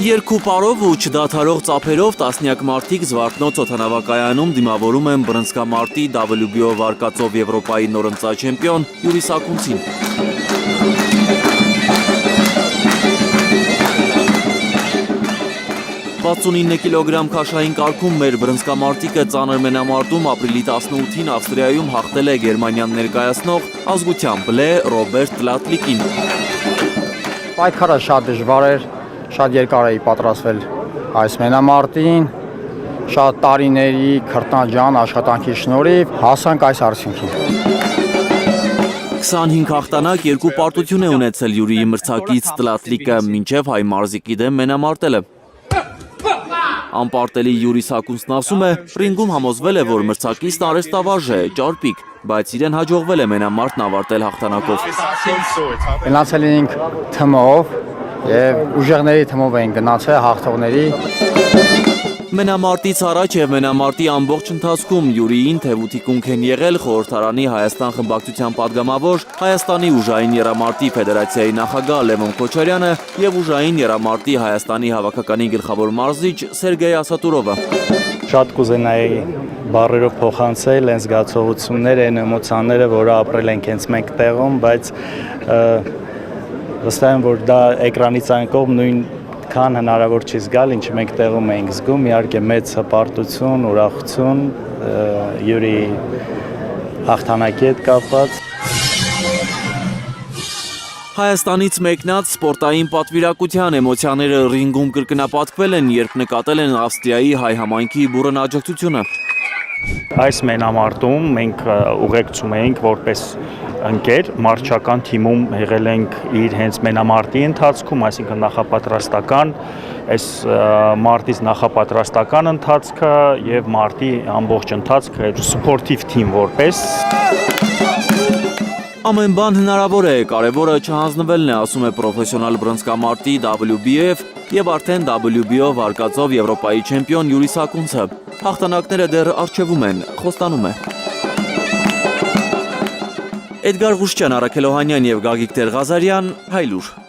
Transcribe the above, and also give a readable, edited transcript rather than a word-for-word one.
Երկու պարով ու չդադարող ծափերով տասնյակ մարդիկ Զվարթնոց օդանավակայանում դիմավորում են բռնցքամարտի WBO վարկածով Եվրոպայի նորընծա չեմպիոն Յուրի Սակունցին։ 69 կիլոգրամ քաշային կարգում մեր բռնցքամարտիկը ծանր մենամարտում ապրիլի 18-ին Ավստրիայում հաղթել է Գերմանիան ներկայացնող ազգությամբ Բլե Ռոբերտ Տլատլիկին։ Պայքարը շատ դժվար էր, շատ երկար էի պատրաստվել այս մենամարտին, շատ տարիների քրտնաջան աշխատանքի շնորհիվ հասանք այս արդյունքին։ 25 հաղթանակ, 2 պարտություն է ունեցել Յուրիի մրցակից Տլատլիկը, մինչև հայ մարզիկի դեմ մենամարտել է։ Անպարտելի Յուրի Սակունցն ասում է, ռինգում համոզվել է, որ մրցակիցն արհեստավարժ է, ճարպիկ, բայց իրեն հաջողվել է մենամարտն ավարտել հաղթանակով։ Գնացել էինք թմով և ուժեղների թմով էինք գնացել հաղթողների։ Մենամարտից առաջ և մենամարտի ամբողջ ընթացքում Յուրիին թևութիկունք են եղել խորհրդարանի Հայաստան խմբակցության պատգամավոր, Հայաստանի ուժային եռամարտի ֆեդերացիայի նախագահ Լևոն Քոչարյանը և ուժային եռամարտի Հայաստանի հավաքականի գլխավոր մարզիչ Սերգեյ Ասատուրովը։ Շատ կուզենայի բառերով փոխանցել այն զգացողությունները, այն էմոցիաները, որը ապրել ենք հենց մենք տեղում, բայց վստահ եմ, որ դա էկրանից այն կողմ նույնքան հնարավոր չի զգալ, ինչը մենք տեղում էինք զգում, իհարկե մեծ հպարտություն, ուրախություն Յուրի հաղթանակի հետ կապված։ Հայաստանից մեկնած սպորտային պատվիրակության էմոցիաները ռինգում կրկնապատկվել են, երբ նկատել են Ավստրիայի հայ համայնքի բուռն աջակցությունը։ Այս մենամարտում մենք ուղեկցում էինք որպես ընկեր, մարզչական թիմում եղել ենք իր հենց մենամարտի ընթացքում, այսինքն նախապատրաստական, այս մարտից նախապատրաստական ընթացքը և մարտի ամբողջ ընթացքը, սպորտիվ թիմ որպես։ Ամեն բան հնարավոր է, կարևորը չհանձնվելն է, ասում է պրոֆեսիոնալ բռնցքամարտի WBF և արդեն WBO վարկածով Եվրոպայի չեմպիոն Յուրի Սակունցը։ Հաղթանակները դեռ առջևում են, խոստանում է։ Էդգար Ղուշչյան, Արաքել Օհանյան և Գագիկ Տեր-Ղազարյան, Հայլուր։